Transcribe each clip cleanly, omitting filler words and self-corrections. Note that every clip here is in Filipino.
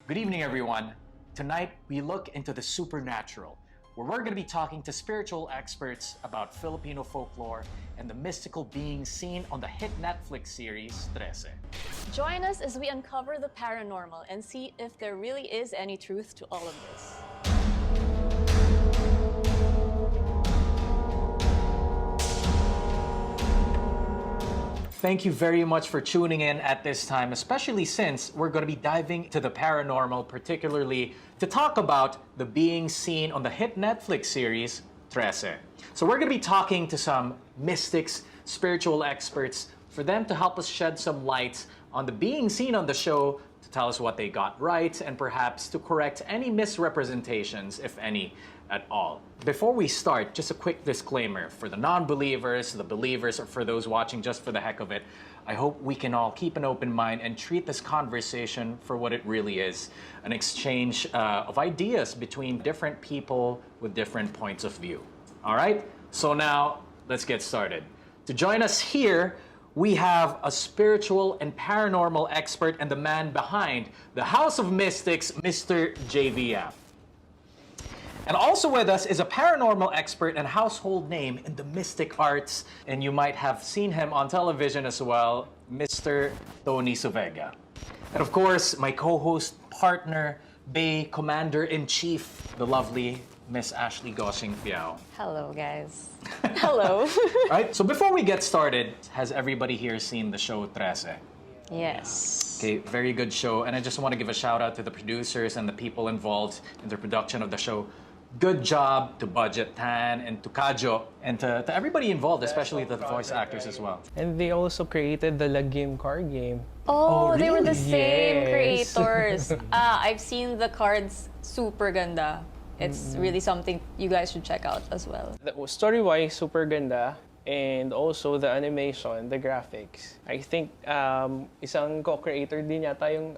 Good evening, everyone. Tonight, we look into the supernatural, where we're going to be talking to spiritual experts about Filipino folklore and the mystical beings seen on the hit Netflix series, TRESE. Join us as we uncover the paranormal and see if there really is any truth to all of this. Thank you very much for tuning in at this time, especially since we're going to be diving to the paranormal, particularly to talk about the beings seen on the hit Netflix series, TRESE. So we're going to be talking to some mystics, spiritual experts, for them to help us shed some light on the beings seen on the show, to tell us what they got right, and perhaps to correct any misrepresentations, if any, at all. Before we start, just a quick disclaimer for the non-believers, the believers, or for those watching just for the heck of it. I hope we can all keep an open mind and treat this conversation for what it really is, an exchange of ideas between different people with different points of view. All right, so now let's get started. To join us here, we have a spiritual and paranormal expert and the man behind the House of Mystics, Mr. JV Yap. And also with us is a paranormal expert and household name in the mystic arts, and you might have seen him on television as well, Mr. Tony Suvega. And of course, my co-host, partner, Bay Commander-in-Chief, the lovely Miss Ashley Gosiengfiao. Hello, guys. Hello. All right, so before we get started, has everybody here seen the show TRESE? Yes. Okay, very good show. And I just want to give a shout out to the producers and the people involved in the production of the show. Good job to Budget Tan and to Kajo and to everybody involved, especially the voice actors as well. And they also created the Lagim card game. Oh, they were the same Yes. creators. I've seen the cards, super ganda. It's really something you guys should check out as well. Story-wise, super ganda. And also the animation, the graphics. I think isang co-creator din yata yung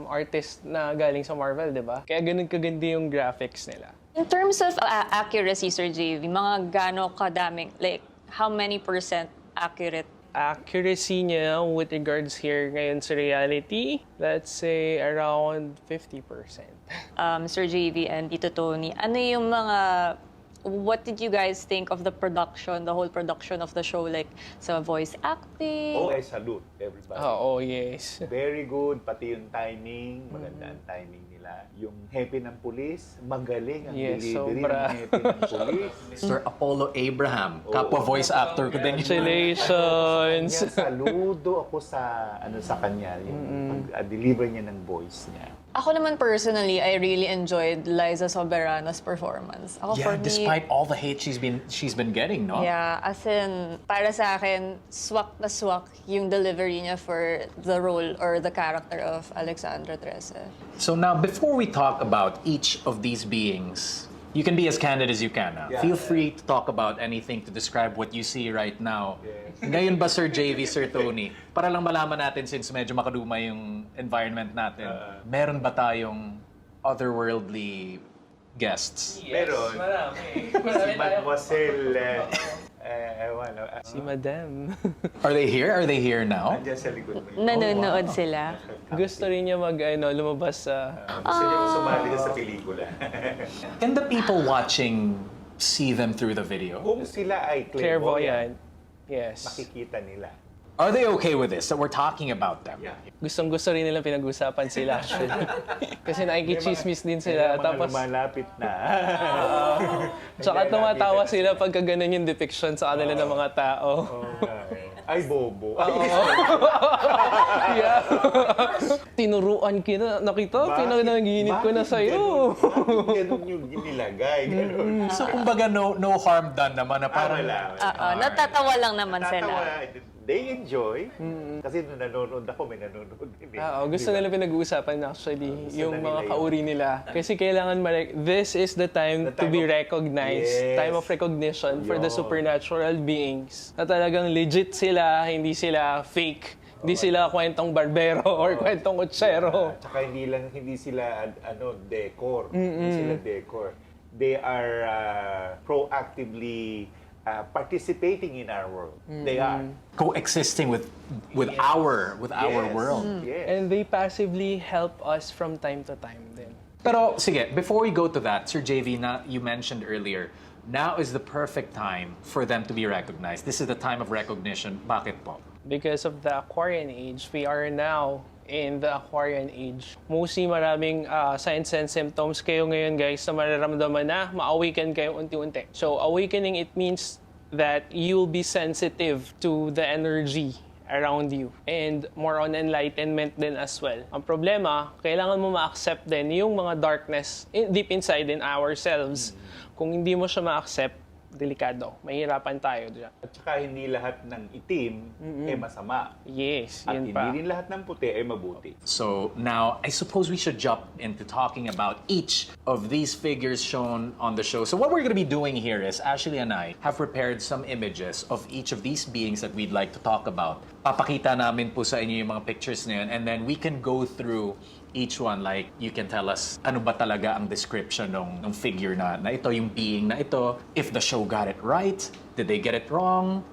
artist na galing sa Marvel, di ba? Kaya ganun kaganda yung graphics nila. In terms of accuracy, Sir JV, mga gano kadaming, like, how many % accurate? Accuracy niya with regards here ngayon sa reality, let's say around 50%. Sir JV and Tito Tony, ano yung mga, what did you guys think of the production, the whole production of the show, like sa voice acting? Oh, I salute everybody. Oh, yes. Very good, pati yung timing, maganda ang timing nila. Yung hepe ng pulis, magaling ang Yes, delivery sobra. ng hepe ng pulis. Mr. Apollo Abraham, kapwa voice actor ko din. Congratulations! Kanya, saludo ako sa kanya, yung pag-deliver niya ng voice niya. Ako naman personally, I really enjoyed Liza Soberano's performance. Ako, for Yeah, me, despite all the hate she's been getting, no? yeah, as in, para sa akin, swak na swak yung delivery niya for the role or the character of Alexandra TRESE. So now, before we talk about each of these beings, you can be as candid as you can now. Yeah. Feel free to talk about anything to describe what you see right now. Ngayon ba, Sir JV, Sir Tony, para lang malaman natin since medyo makaduma yung environment natin, meron ba tayong otherworldly guests? Meron. Marami. Si Mademoiselle, Si Madam. Are they here? Are they here now? andyan sa likod mo. Nanonood sila. Gusto rin niya lumabas sa... Gusto niya sumali sa pelikula. Can the people watching see them through the video? Kung sila ay Clairvoyant. Yes. makikita nila. Are they okay with this, that we're talking about them? Yeah. Gustong-gusto rin nilang pinag-usapan sila actually. Kasi nakikichismis din May sila. mga Tapos, lumalapit na. tsaka tumatawa sila pagka ganun yung depiction sa kanila ng mga tao. Ay, bobo. Yeah. Tinuruan kita. Nakita? Pinanaginip ko na sa'yo. Ganun yung ginilagay. Ganun. So kumbaga no harm done naman na parang... Natatawa lang naman sila. Natatawa. They enjoy. Kasi nung nanonood ako, may nanonood din. Gusto nila pinag-uusapan actually Gusto yung na mga nila kauri nila. Kasi kailangan this is the time to be recognized. Yes. Time of recognition for the Yun. supernatural beings. Na talagang legit sila, hindi sila fake. Hindi sila kwentong barbero or kwentong kutsero. Tsaka hindi sila decor. Hindi sila decor. They are proactively participating in our world. They are. Coexisting with our Yes. world. Yes. And they passively help us from time to time din. Pero sige, before we go to that, Sir JV, you mentioned earlier, now is the perfect time for them to be recognized. This is the time of recognition. Bakit po? Because of the Aquarian age, we are now in the Aquarian age. Mostly maraming signs and symptoms kayo ngayon, guys, na mararamdaman na ma-awaken kayo unti-unti. So awakening, it means that you'll be sensitive to the energy around you and more on enlightenment din as well. Ang problema, kailangan mo ma-accept din yung mga darkness deep inside in ourselves. Kung hindi mo siya ma-accept, delikado. Mahirapan tayo dyan. At saka hindi lahat ng itim masama. Yes, At yun hindi pa. rin lahat ng puti ay mabuti. So now, I suppose we should jump into talking about each of these figures shown on the show. So what we're going to be doing here is Ashley and I have prepared some images of each of these beings that we'd like to talk about. Papakita namin po sa inyo yung mga pictures na yun, and then we can go through each one. Like, you can tell us ano ba talaga ang description ng figure na ito, yung being na ito. If the show got it right, did they get it wrong?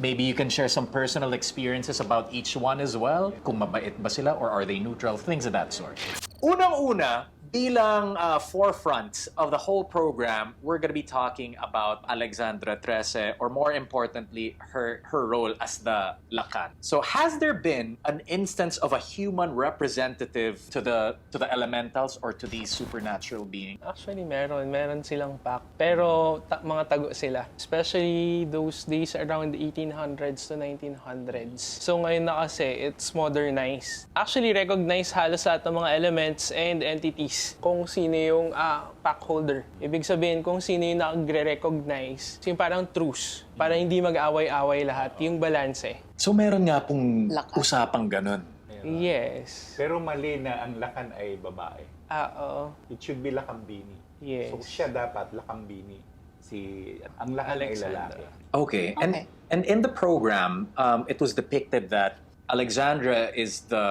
Maybe you can share some personal experiences about each one as well. Kung mabait ba sila or are they neutral? Things of that sort. Unang-una, bilang forefront of the whole program, we're going to be talking about Alexandra TRESE, or more importantly, her role as the Lakan. So has there been an instance of a human representative to the elementals or to these supernatural beings? Actually, meron silang pack. Pero mga tago sila. Especially those days around 1800s to 1900s. So ngayon na kasi, it's modernized. Actually, recognize halos lahat ng mga elements and entities kung sino yung pack holder. Ibig sabihin, kung sino yung nagre-recognize. So yung parang truce. Para hindi mag-away-away lahat. Yung balanse. So meron nga pong Lakan. usapang ganun. Yes. Pero mali na ang lakan ay babae. Oo. It should be lakambini. Yes. So siya dapat lakambini. Ang lakan ay lalaki. Okay. And in the program, it was depicted that Alexandra is the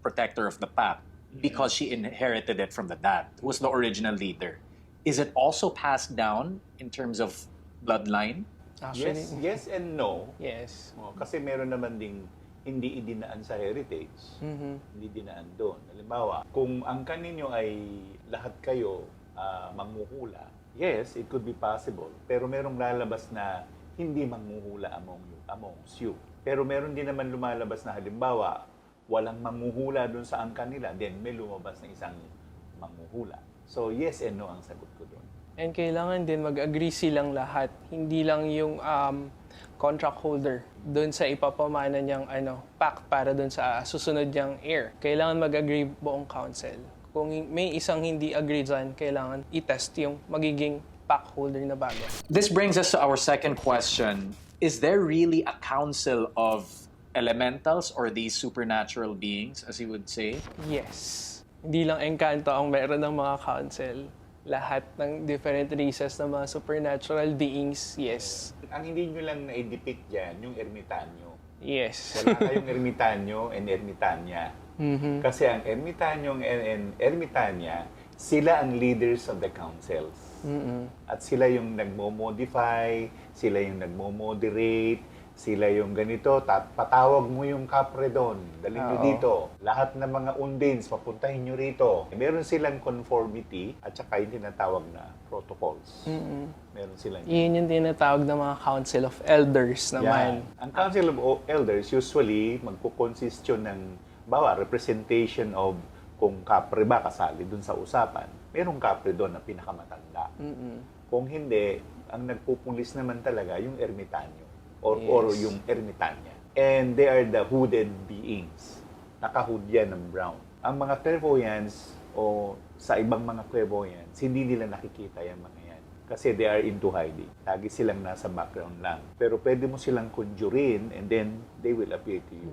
protector of the pack because she inherited it from the dad, who was the original leader. Is it also passed down in terms of bloodline? Actually, Yes and no. yes. Kasi meron naman ding hindi idinaan sa heritage. Hindi dinaan doon. Halimbawa, kung ang kaninyo ay lahat kayo manghuhula, yes, it could be possible. Pero merong lalabas na hindi manghuhula amongst you. Pero meron din naman lumalabas na halimbawa, walang manghuhula doon sa angkan nila, then may lumabas na isang manghuhula. So, yes and no ang sagot ko doon. And kailangan din mag-agree silang lahat. Hindi lang yung contract holder doon sa ipapamana niyang pact para doon sa susunod niyang heir. Kailangan mag-agree buong council. Kung may isang hindi agree dyan, kailangan i-test yung magiging pact holder na bago. This brings us to our second question. Is there really a council of elementals or these supernatural beings, as you would say? Yes. Hindi lang engkanto ang meron ng mga council. Lahat ng different races ng mga supernatural beings, yes. Ang hindi nyo lang na-depict dyan, yung ermitanyo. Yes. Wala kayong ermitanyo and ermitanya. Kasi ang ermitanyo and ermitanya, sila ang leaders of the councils. At sila yung nagmo-modify, sila yung nagmo-moderate, sila yung ganito, patawag mo yung kapre doon, dalhin nyo dito. Lahat ng mga undins, papuntahin nyo rito. Meron silang conformity at saka yung tinatawag na protocols. Meron silang Yun yung tinatawag ng mga council of elders naman. Ang Council of Elders usually magkukonsist yun ng representation of kung kapre ba kasali dun sa usapan. Merong kapre doon na pinakamatanda. Kung hindi, ang nagpupulis naman talaga yung ermitanyo or yung ermitanya. And they are the hooded beings. Nakahood yan ng brown. Ang mga clairvoyants o sa ibang mga clairvoyants, hindi nila nakikita yung mga yan. Kasi they are into hiding. Lagi silang nasa background lang. Pero pwede mo silang conjurein and then they will appear to you.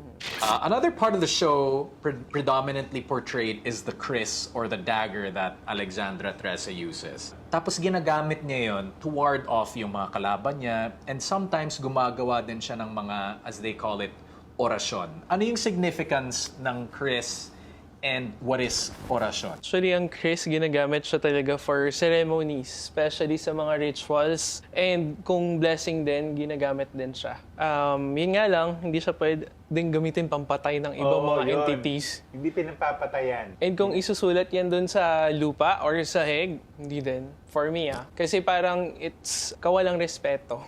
Another part of the show predominantly portrayed is the kris or the dagger that Alexandra TRESE uses. Tapos ginagamit niya yon to ward off yung mga kalaban niya, and sometimes gumagawa din siya ng mga, as they call it, orasyon. Ano yung significance ng kris and what is orasyon? Actually, ang Chris, ginagamit siya talaga for ceremonies, especially sa mga rituals. And kung blessing din, ginagamit din siya. Yun nga lang, hindi siya pwedeng gamitin pampatay ng ibang mga yun. entities. Hindi pinapapatayan. And kung isusulat yan dun sa lupa or sa heg, hindi din. For me, Kasi parang it's kawalang respeto.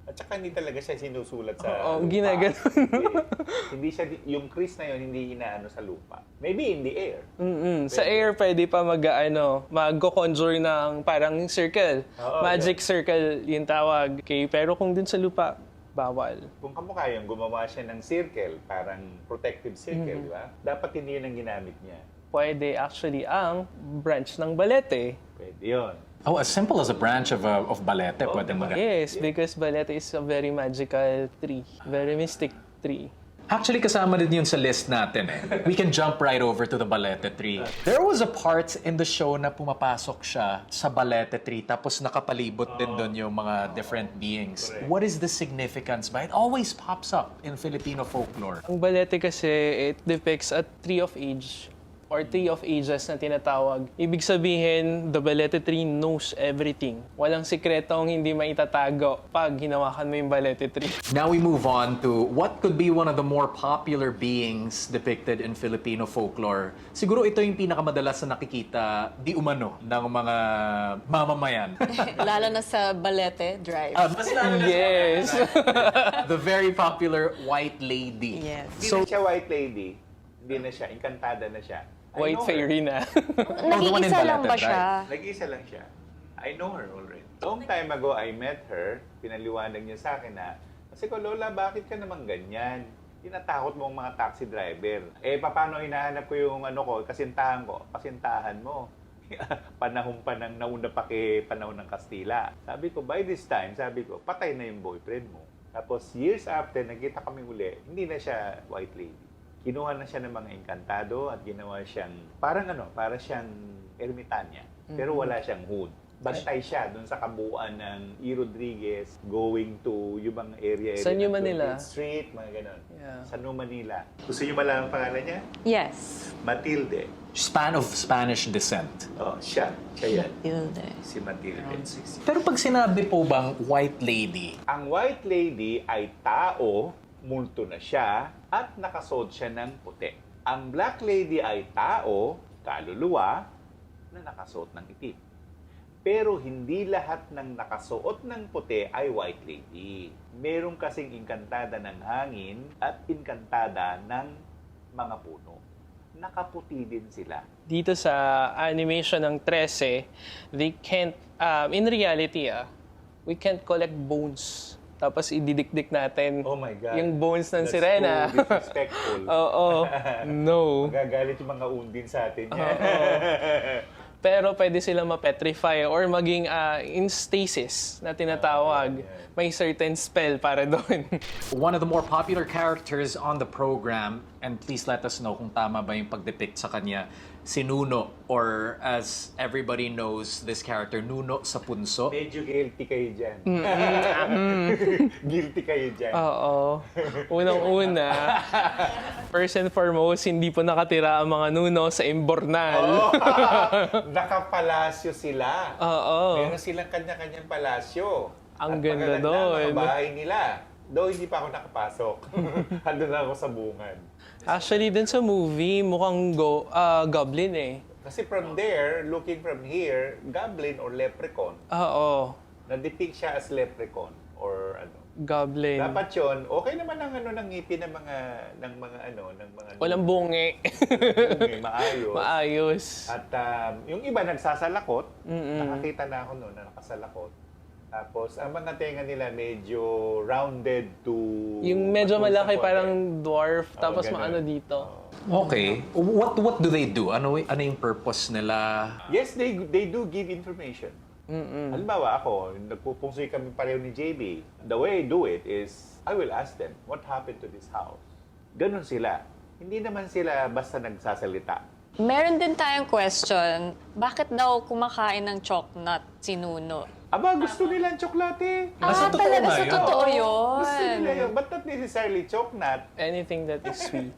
At saka hindi talaga siya sinusulat sa Oo, lupa. ginaganon. Hindi siya, yung Chris na yun, hindi inaano sa lupa. Maybe in the air. Sa air, pwede pa mag-conjure ng parang circle. Oo, Magic circle yung tawag. Okay? Pero kung dun sa lupa, bawal. Kung kamukha yung gumawa siya ng circle, parang protective circle, di ba? Dapat hindi yun ang ginamit niya. Pwede actually ang branch ng balete. Pwede yun. Oh, as simple as a branch of balete, pwede mo. Yes, because balete is a very magical tree. Very mystic tree. Actually, kasama din yun sa list natin eh. We can jump right over to the balete tree. There was a part in the show na pumapasok siya sa balete tree tapos nakapalibot din doon yung mga different beings. Correct. What is the significance ba? It always pops up in Filipino folklore. Ang balete kasi, it depicts a tree of age or tree of ages na tinatawag. Ibig sabihin, the balete tree knows everything. Walang sikretong hindi maitatago pag hinawakan mo yung balete tree. Now we move on to what could be one of the more popular beings depicted in Filipino folklore. Siguro ito yung pinakamadalas na nakikita di umano ng mga mamamayan. Lalo na sa Balete Drive. Mas lalo na Yes! the very popular White Lady. Yes. Hindi na siya white lady. Hindi na siya. Encantada na siya. I White know her. fairy na. the one in Nag-iisa lang Balete ba siya? Nag-isa lang siya. I know her already. Long time ago, I met her. Pinaliwanag niya sa akin na, kasi ko, Lola, bakit ka naman ganyan? Tinatakot mo ang mga taxi driver. Paano hinahanap ko yung kasintahan ko? Kasintahan mo. Panahon pa ng nauna pa kay panahon ng Kastila. Sabi ko, by this time, patay na yung boyfriend mo. Tapos, years after, nagkita kami uli, hindi na siya white lady. Kinuha na siya ng mga engkantado at ginawa siyang, para siyang ermitanya. Pero wala siyang hood. Bantay siya dun sa kabuuan ng E. Rodriguez, going to yung mga area Sa New ng Manila. 20th Street, mga ganon. Yeah. Sa New Manila. Gusto niyo malaman ang pangalan niya? Yes. Matilde. Of Spanish descent. Oh, siya. Siya yan. Hilde. Si Matilde. Pero pag sinabi po bang White Lady, Ang white lady ay tao, multo na siya, at nakasuot siya ng puti. Ang black lady ay tao, kaluluwa, na nakasuot ng itim. Pero hindi lahat ng nakasuot ng puti ay white lady. Meron kasing inkantada ng hangin at inkantada ng mga puno. Nakaputi din sila. Dito sa animation ng TRESE, they can't, in reality, we can't collect bones. Tapos ididikdik natin Oh my God. yung bones ng That's sirena. so disrespectful. Oo. No. Magagalit yung mga undin sa atin yan. Pero pwede silang ma-petrify or maging in stasis na tinatawag. May certain spell para doon. one of the more popular characters on the program, and please let us know kung tama ba yung pagdepict sa kanya, si Nuno, or as everybody knows this character, Nuno sa Punso. Medyo guilty kayo dyan. Guilty kayo dyan. Oo. Unang-una, first and foremost, hindi po nakatira ang mga nuno sa Imbornal. Nakapalasyo sila. Oo. Meron silang kanya-kanyang palasyo. Ang At ganda magaganda doon. ang mga bahay nila. Though hindi pa ako nakapasok. Hando na ako sa bungad. Actually, dun sa movie, mukhang goblin eh. Kasi from there, looking from here, goblin or leprechaun, Oo. na-depict siya as leprechaun or ano. Goblin. Dapat yun, okay naman ang ng ngipin ng mga Walang bungi. bungi, maayos. Maayos. At yung iba nagsasalakot, nakakita na ako noon na nakasalakot. Tapos ang mga tenga nila medyo rounded to Yung medyo patungo sa malaki, konti. parang dwarf, tapos ganun. maano dito. Okay. What do they do? Ano yung purpose nila? Yes, they do give information. Halimbawa ako, nagpupungsoy kami pareho ni JB. The way I do it is, I will ask them, what happened to this house? Ganon sila. Hindi naman sila basta nagsasalita. Meron din tayong question, bakit daw kumakain ng choknut si Nuno? Aba, gusto nila ang tsokolate. Nasa totoo talaga nga sa yun. totoo Gusto nila yun. yun. But not necessarily chocolate. Anything that is sweet.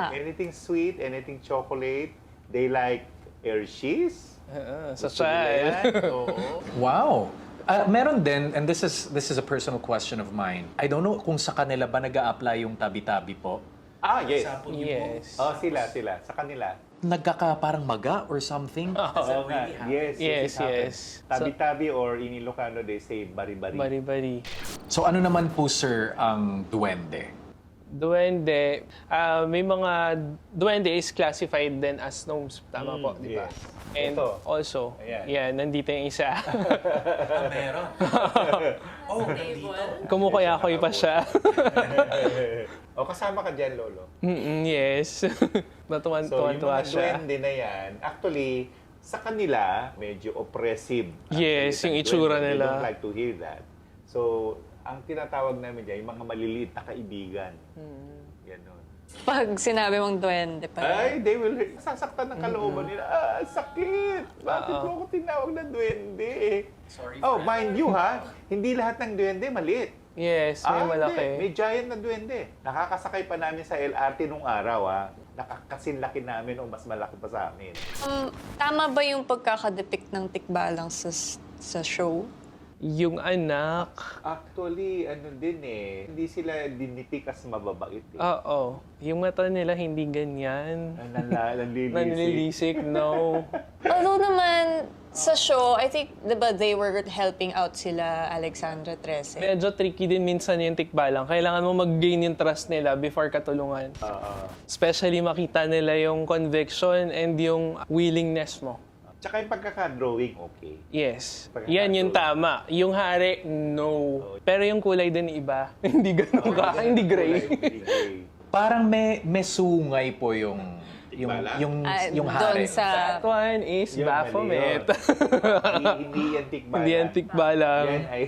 Anything sweet, anything chocolate. They like Hershey's. Sa Gusto nila child. yan. Oo. Wow. Meron din, and this is a personal question of mine. I don't know kung sa kanila ba nag-a-apply yung tabi-tabi po. Yes. Yes. Sila. Sa kanila. Nagkaka parang maga or something? Oo nga. Yes, Yes, it happens. yes. Tabi-tabi or in Ilocano, they say bari-bari. Bari-bari. So ano naman po, sir, ang duwende? Duwende, may mga duwende is classified then as gnomes. Tama po, di ba? yes. And Ito. also, Ayan. yan, nandito yung isa. Meron. Oh, Kumukuya-kuy pa siya. O, kasama ka dyan, Lolo. Yes. So, yung Natuwan-tuwa mga siya. duwende na yan, actually, sa kanila, medyo oppressive. Yes, Actually, yung itsura duwende, nila. They don't like to hear that. So, ang tinatawag namin dyan, yung mga maliliit na kaibigan. Ganon. Pag sinabi mong duwende pa. Ay, they will sasaktan ng kalooban nila. Sakit! Bakit mo ako tinawag na duwende? Sorry, Mind you ha, hindi lahat ng duwende maliit. Yes, may malaki. Hindi. May giant na duwende. Nakakasakay pa namin sa LRT nung araw Nakakasinlaki namin o mas malaki pa sa amin. Tama ba yung pagkakadepict ng Tikbalangs sa show? Yung anak, Actually, hindi sila dinipik as mababait oo. Yung mata nila hindi ganyan. Nanlilisik. Nanlilisik, no. Although naman, sa show, I think, diba, they were helping out sila Alexandra TRESE. Medyo tricky din minsan yung tikbalang. Kailangan mo mag-gain yung trust nila before katulungan. Especially makita nila yung conviction and yung willingness mo. Tsaka yung pagkaka-drawing, okay. Yes. Pagkakataon. Yan yung tama. Yung hari, no. Pero yung kulay din iba. Hindi ganun ka. Hindi gray. Parang may sungay po yung hari. Doon sa... That one is Yun, Baphomet. Hindi yan tikbalang. Hindi yan tikbalang. Yan ay,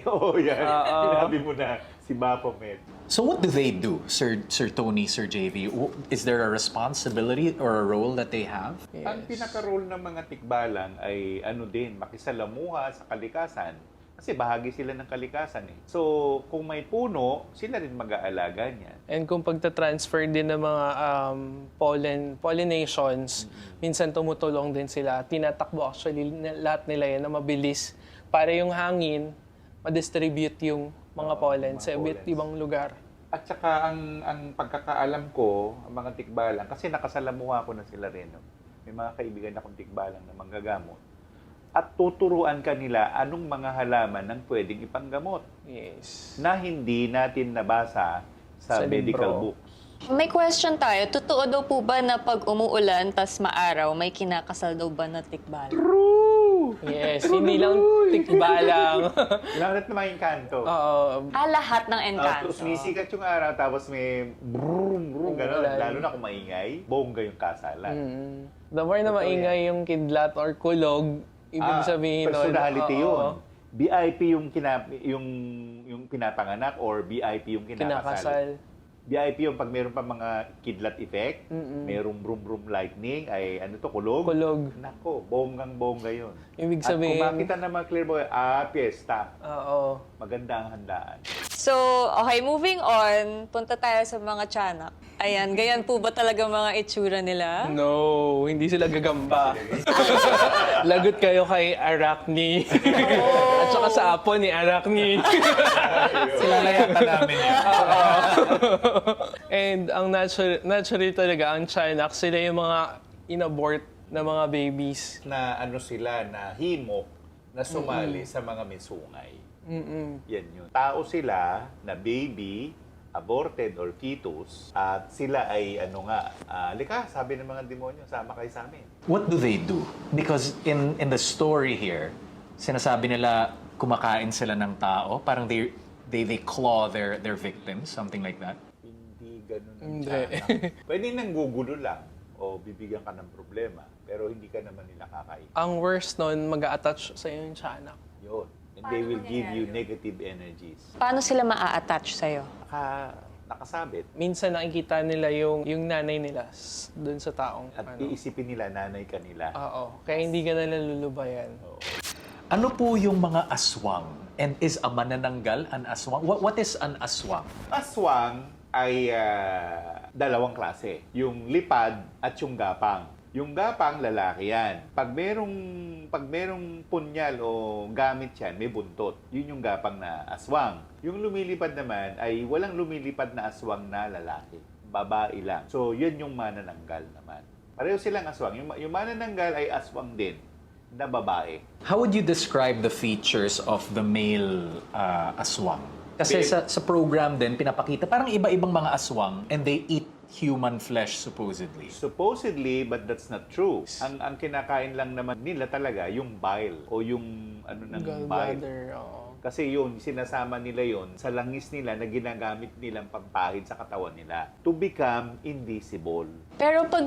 yan. Sinabi mo na, si Baphomet. So what do they do, Sir Tony, Sir JV? Is there a responsibility or a role that they have? Yes. Ang pinaka-role ng mga tikbalang ay makisalamuha sa kalikasan. Kasi bahagi sila ng kalikasan So, kung may puno, sila rin mag-aalaga niyan. And kung pagta-transfer din ng mga pollinations, minsan tumutulong din sila. Tinatakbo actually lahat nila yan na mabilis para yung hangin ma-distribute yung mga pollen sa iba't ibang lugar. At saka ang pagkakaalam ko, ang mga tikbalang, kasi nakasalamuha ko na sila rin. May mga kaibigan akong tikbalang na manggagamot. At tuturuan kanila anong mga halaman ang pwedeng ipanggamot Yes. na hindi natin nabasa sa medical libro. books. May question tayo. Totoo daw po ba na pag umuulan tas maaraw, may kinakasal daw ba na tikbalang? Yes, hindi lang tikbalang. Lahat na mga kanto. Oo. Lahat ng encanto. Sumisikat yung araw, tapos may brum, gano'n. Umulan. Lalo na kung maingay, bongga yung kasalan. The more na maingay yung kidlat or kulog, ibig sabihin nun, personality oo, yun. BIP yung pinapanganak or BIP yung kinakasal. kinakasal. BIP yung pag meron pa mga kidlat effect, merong brum lightning, ay kulog. Kulog. Nako, bonggang-bongga yun. Ibig At sabihin- kung makita ng mga clairvoyant, piyesta. Oo. Maganda ang handaan. So, okay, moving on. Punta tayo sa mga tiyanak. Ayan, ganyan po ba talaga mga itsura nila? No, hindi sila gagamba. Lagot kayo kay Arachne. At saka sa apo ni Arachne. Sila layata namin yan. And ang naturally talaga, ang tiyanak, sila yung mga inabort na mga babies. Na sila, na himok, na sumali sa mga misungay. Yan yun. Tao sila na baby, aborted or fetus, at sila ay lika, sabi ng mga demonyo, sama kayo sa amin. What do they do? Because in the story here, sinasabi nila kumakain sila ng tao, parang they claw their victims, something like that. Hindi ganun ang Hindi. tiyanak. Pwede nang gugulo lang o bibigyan ka ng problema, pero hindi ka naman nila kakain. Ang worst nun, mag-a-attach sa iyo yung tiyanak. Yun. And they will give you negative energies. Paano sila maa-attach sa'yo? Nakasabit. Minsan nakikita nila yung nanay nila dun sa taong At iisipin nila, nanay ka nila. Oo. Kaya hindi ka nila lulubayan. Ano po yung mga aswang? And is a manananggal an aswang? What is an aswang? Aswang ay dalawang klase. Yung lipad at yung gapang. Yung gapang, lalaki yan. Pag merong punyal o gamit yan, may buntot. Yun yung gapang na aswang. Yung lumilipad naman ay walang lumilipad na aswang na lalaki. Babae lang. So, yun yung manananggal naman. Pareho silang aswang. Yung manananggal ay aswang din na babae. How would you describe the features of the male aswang? Kasi sa program din, pinapakita, parang iba-ibang mga aswang and they eat human flesh supposedly. Supposedly, but that's not true. Ang kinakain lang naman nila talaga yung bile o yung bile. Gallbladder, oo. Kasi yun, sinasama nila yun sa langis nila na ginagamit nilang pampahid sa katawan nila to become invisible. Pero pag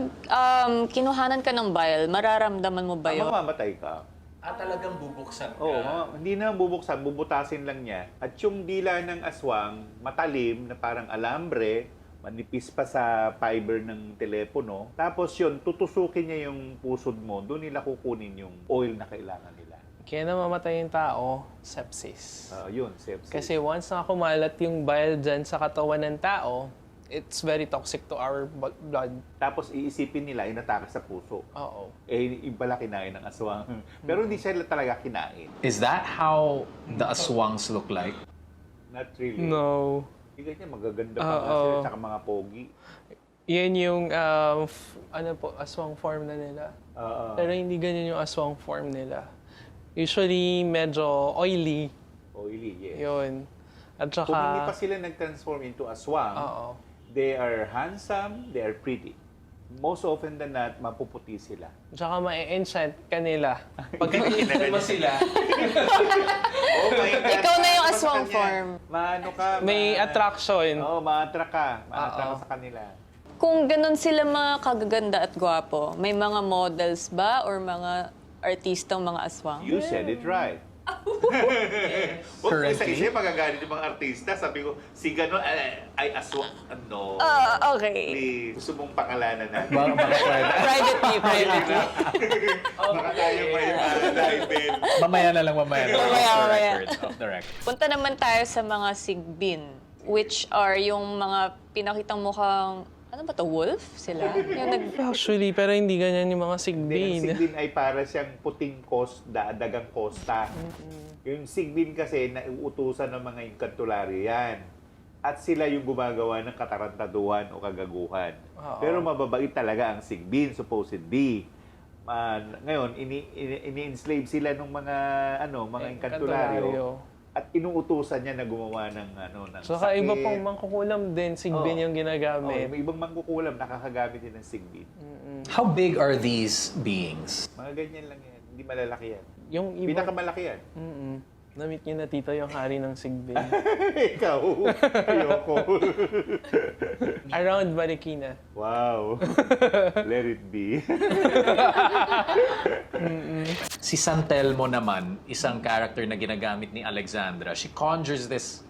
kinuhanan ka ng bile, mararamdaman mo ba yun? Mamamatay ka. Talagang bubuksan ka? Oo, hindi na bubuksan, bubutasin lang niya. At yung dila ng aswang, matalim na parang alambre, manipis pa sa fiber ng telepono. Tapos yun, tutusukin niya yung pusod mo, doon nila kukunin yung oil na kailangan nila. Kaya namamatay yung tao, sepsis. Yun, sepsis. Kasi once na kumalat yung bile dyan sa katawan ng tao, it's very toxic to our blood. Tapos iisipin nila, inatake sa puso. Oo. Yung pala kinain ng aswang. Pero hindi siya talaga kinain. Is that how the aswangs look like? Not really. No. Hindi ganyan, magaganda pa nga sila, tsaka mga pogi. Yan yung, aswang form na nila. Pero hindi ganyan yung aswang form nila. Usually, medyo oily. Oily, yes. Yun. At saka... Kung hindi pa sila nag-transform into aswang, they are handsome, they are pretty. Most often than not, mapuputi sila. Tsaka ma-enchant ka nila. Pag nakikita mo sila, Ikaw na yung aswang form. Maano ka? May attraction. Oo, ma-attract ka. Ma-attract ka sa kanila. Kung ganun sila mga kagaganda at gwapo, may mga models ba or mga artistang mga aswang? You said it right. Huwag ko isa-isa magagalit yung mga artista. Sabi ko, si gano'n ay aswang. No. Okay. Please, gusto mong pangalanan natin. Privately. Baka tayo may live. mamaya na lang, mamaya. Mamaya. Off the record. Punta naman tayo sa mga sigbin, which are yung mga pinakitang mukhang, ano ba to, wolf sila? Yung Actually, pero hindi ganyan yung mga Ang sigbin. sigbin ay para siyang puting dagang kosta. Yung sigbin kasi, nauutusan ng mga inkantularyo yan. At sila yung gumagawa ng katarantaduhan o kagaguhan. Pero mababait talaga ang sigbin, supposedly. Ngayon, ini-enslave sila ng mga inkantularyo. At inuutusan niya na gumawa ng So, sakit. iba pang mangkukulam din, sigbin yung ginagamit. May ibang mangkukulam, nakakagamit din ng sigbin. How big are these beings? Mga ganyan lang yan. Hindi malalaki yan. Yung iba, Pinakamalaki yan. na-meet niyo na tito yung hari ng sigbin. Ikaw. Ayoko. Around Marikina. Wow. Let it be. Si San Telmo naman, isang character na ginagamit ni Alexandra, she conjures this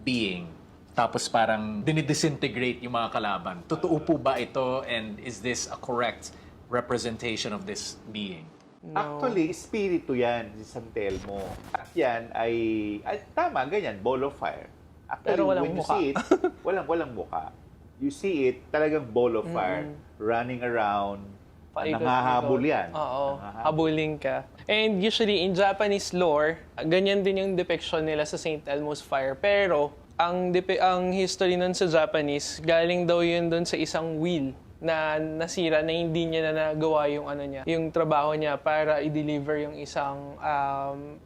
being, tapos parang dinidisintegrate yung mga kalaban. Totoo po ba ito, and is this a correct representation of this being? No. Actually, espiritu yan, si San Telmo. At yan ay tama, ganyan, ball of fire. Actually, Pero walang when you mukha. see it, walang mukha. You see it, talagang ball of fire, running around, nangahabol yan. Oo, habulin ka. And usually, in Japanese lore, ganyan din yung depiction nila sa St. Elmo's Fire. Pero, ang history nun sa Japanese, galing daw yun dun sa isang wheel na nasira na hindi niya na nagawa yung trabaho niya para i-deliver yung isang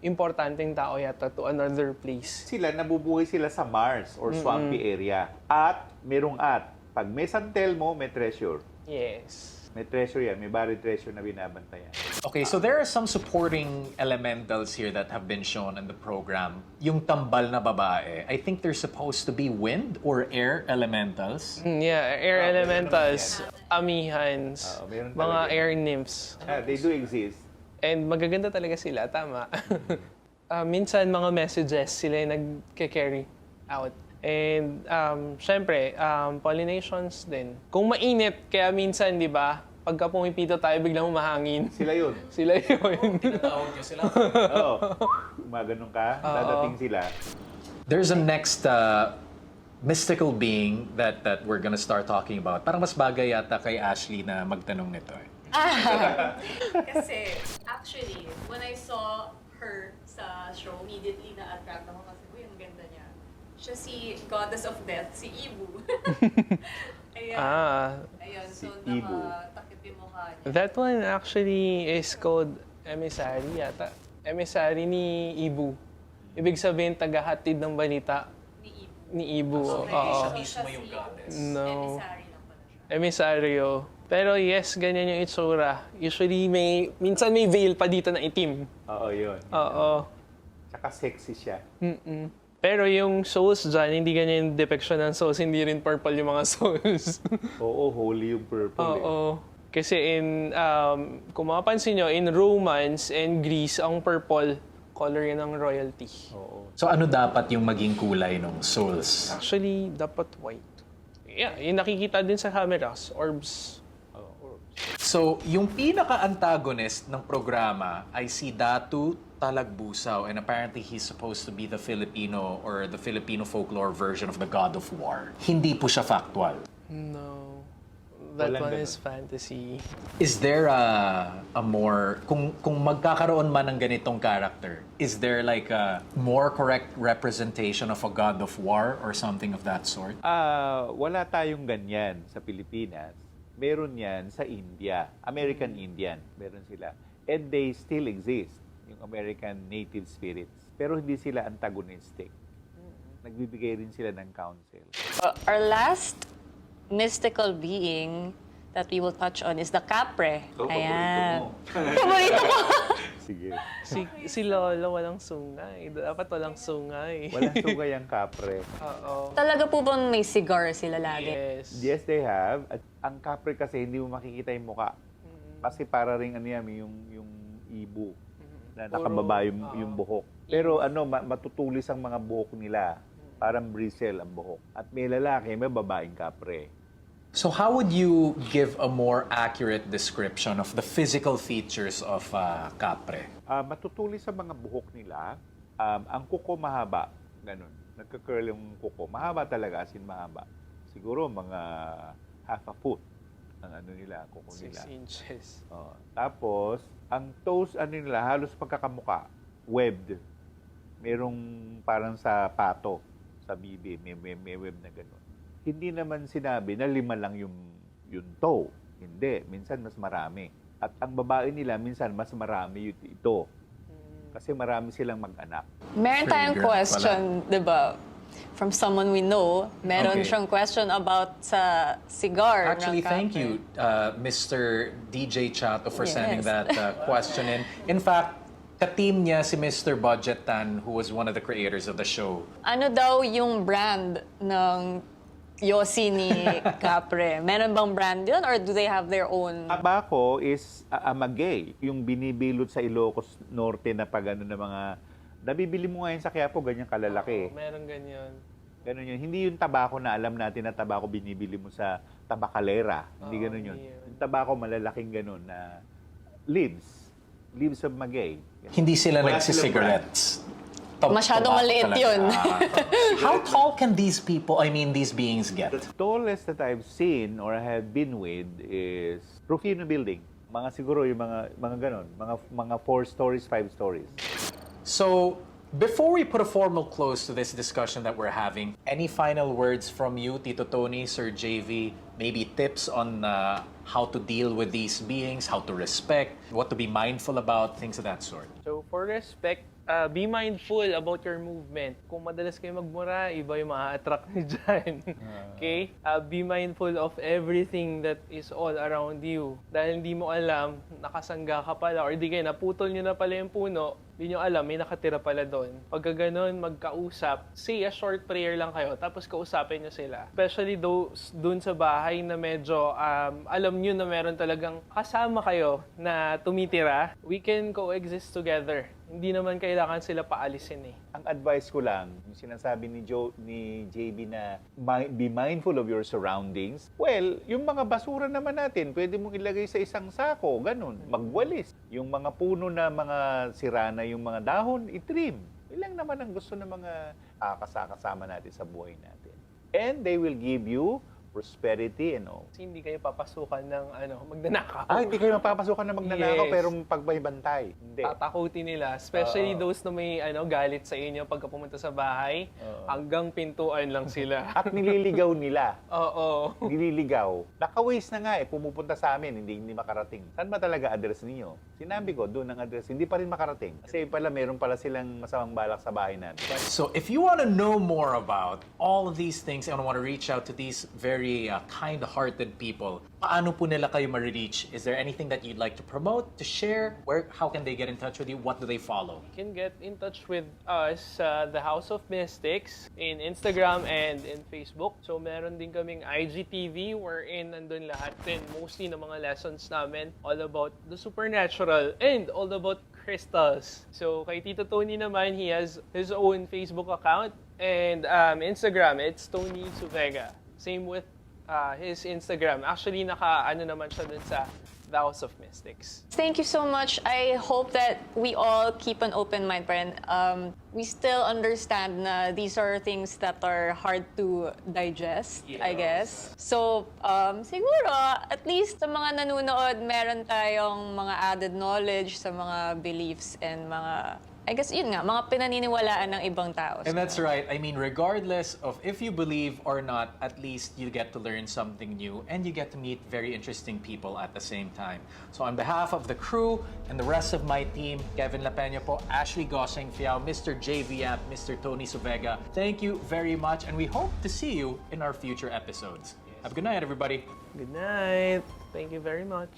importanteng tao yata to another place. Sila, nabubuhay sila sa Mars or swampy area. At, pag may San Telmo, may treasure. Yes. May treasure yan, may buried treasure na binabantayan. Okay, so there are some supporting elementals here that have been shown in the program. Yung tambal na babae, I think they're supposed to be wind or air elementals. Yeah, air elementals, amihans, meron mga talaga. air nymphs. They do exist. And magaganda talaga sila, tama. Minsan mga messages sila yung nag-carry out. And syempre, pollinations din. Kung mainit, kaya minsan, di ba, pagka pumipito tayo, biglang humahangin. Sila yun. Sila yun. Tinatawag niyo sila. Oo. Gumaganon ka, dadating sila. There's a next mystical being that we're gonna start talking about. Parang mas bagay yata kay Ashley na magtanong nito eh. Kasi, actually, when I saw her sa show, immediately na-attract ako kasi, uy, ang ganda niya. Siya si Goddess of Death, si Ibu. Ayan. Ayan, so Ibu. nakatakip yung mukha niya. That one actually is called emissary yata. Emissary ni Ibu. Ibig sabihin, tagahatid ng balita Ni Ibu. ni Ibu. So, Oo. hindi siya So, mismo siya yung si- goddess. No. Emissary lang pala siya. Emisaryo. Pero yes, ganyan yung itsura. Usually minsan may veil pa dito na itim. Oo, yun. Oo. Tsaka sexy siya. Pero yung souls dyan, hindi ganyan yung depiction ng souls. Hindi rin purple yung mga souls. Oo, holy yung purple eh. Oo. Kasi kung mapapansin nyo, in Romance and Greece, ang purple, color yun ng royalty. Oo. So ano dapat yung maging kulay ng souls? Actually, dapat white. Yeah, yung nakikita din sa cameras, orbs. So, yung pinaka-antagonist ng programa ay si Datu Talagbusaw, and apparently he's supposed to be the Filipino or the Filipino folklore version of the God of War. Hindi po siya factual. No. That Walang one ganun. is fantasy. Is there a more, kung magkakaroon man ng ganitong character, is there like a more correct representation of a God of War or something of that sort? Wala tayong ganyan sa Pilipinas. Meron yan sa India. American Indian. Meron sila. And they still exist. Yung American native spirits. Pero hindi sila antagonistic. Nagbibigay rin sila ng counsel. Our last mystical being that we will touch on is the Kapre. Ayan. Paborito ko. Sige. Si Lolo walang sungay. Dapat walang sungay. Walang sugay ang kapre. Oo. Talaga po bang may cigar sila lagi? Yes. Yes, they have. At ang kapre kasi hindi mo makikita yung muka. Kasi para rin ano yan, yung ibu na nakababa yung buhok. Pero matutulis ang mga buhok nila. Parang bristle ang buhok. At may lalaki, may babaeng kapre. So how would you give a more accurate description of the physical features of Kapre? Matutulis sa mga buhok nila. Ang kuko mahaba. Ganun. Nagka-curl yung kuko. Mahaba talaga, as in mahaba. Siguro mga half a foot ang nila, kuko 6 nila. inches. Tapos, ang toes nila, halos pagkakamuka. Webbed. Merong parang sa pato, sa bibi, may web na gano'n. Hindi naman sinabi na 5 lang yung toe. Hindi. Minsan mas marami. At ang babae nila, minsan mas marami ito. Kasi marami silang mag-anak. Meron tayong Trigger question, di ba? From someone we know, meron Okay. siyang question about sa cigar. Actually, ng thank Kapre. you, Mr. DJ Chato, for sending Yes. that question in. In fact, ka-team niya si Mr. Budget Tan, who was one of the creators of the show. Ano daw yung brand ng Yossi ni Kapre? Meron bang brand yun or do they have their own? Tabako is amagay, yung binibilot sa Ilocos Norte na pag na mga, nabibili mo ngayon sa Quiapo, ganyan kalalaki. Meron ganyan. Ganun yun. Hindi yung tabako na alam natin na tabako binibili mo sa tabakalera. Hindi ganun yun. hindi yun. Yung tabako malalaking ganun na leaves. Leaves of magay. Hindi sila Wala silang nagsisigarettes. Masyadong Tobacco maliit talaga. yun. How tall can these beings get? The tallest that I've seen or have been with is Rufino Building. Mga siguro yung mga ganun. Mga 4 stories, 5 stories. So, before we put a formal close to this discussion that we're having, any final words from you, Tito Tony, Sir JV? Maybe tips on how to deal with these beings, how to respect, what to be mindful about, things of that sort. So, for respect, be mindful about your movement. Kung madalas kayo magmura, iba yung maa-attract nyo dyan. Okay? Be mindful of everything that is all around you. Dahil hindi mo alam, nakasangga ka pala, or di kayo naputol nyo na pala yung puno, Di nyo alam, may nakatira pala doon. Pagka ganun, magkausap, say a short prayer lang kayo, tapos kausapin nyo sila. Especially those dun sa bahay na medyo alam nyo na meron talagang kasama kayo na tumitira, we can coexist together. Hindi naman kailangan sila paalisin eh. Ang advice ko lang, yung sinasabi ni JB na be mindful of your surroundings. Well, yung mga basura naman natin, pwede mong ilagay sa isang sako, ganun. Magwalis. Yung mga puno na mga sira na yung mga dahon, itrim. Ilang naman ang gusto ng mga kasama natin sa buhay natin. And they will give you prosperity and all. Kasi hindi kayo papasukan ng magnanakaw. Hindi kayo mapapasukan na magnanakaw Yes. pero pagbaybantay. Hindi. Tatakutin nila. Especially those na may galit sa inyo pagka pumunta sa bahay. Hanggang pintuan lang sila. At nililigaw nila. Oo. Nililigaw. Naka-waste na nga pumupunta sa amin, hindi makarating. Saan ba talaga address ninyo? Sinabi ko, doon ang address, hindi pa rin makarating. Kasi pala, meron pala silang masamang balak sa bahay natin. So if you want to know more about all of these things and want to reach out to these very kind-hearted people, paano po nila kayo ma-reach? Is there anything that you'd like to promote, to share? How can they get in touch with you? What do they follow? You can get in touch with us, the House of Mystics, in Instagram and in Facebook. So meron din kaming IGTV wherein nandun lahat din, mostly ng mga lessons namin, all about the supernatural and all about crystals. So kay Tito Tony naman, he has his own Facebook account and Instagram, it's Tony Suvega. Same with his Instagram. Actually, naman siya dun sa The House of Mystics. Thank you so much. I hope that we all keep an open mind, friend. We still understand na these are things that are hard to digest, I guess. So, siguro, at least sa mga nanonood, meron tayong mga added knowledge sa mga beliefs and mga, I guess, yun nga, mga pinaniniwalaan ng ibang tao. And that's right. I mean, regardless of if you believe or not, at least you get to learn something new and you get to meet very interesting people at the same time. So on behalf of the crew and the rest of my team, Kevin Lapena po, Ashley Gosiengfiao, Mr. JV Yap, Mr. Tony Suvega, thank you very much and we hope to see you in our future episodes. Have a good night, everybody. Good night. Thank you very much.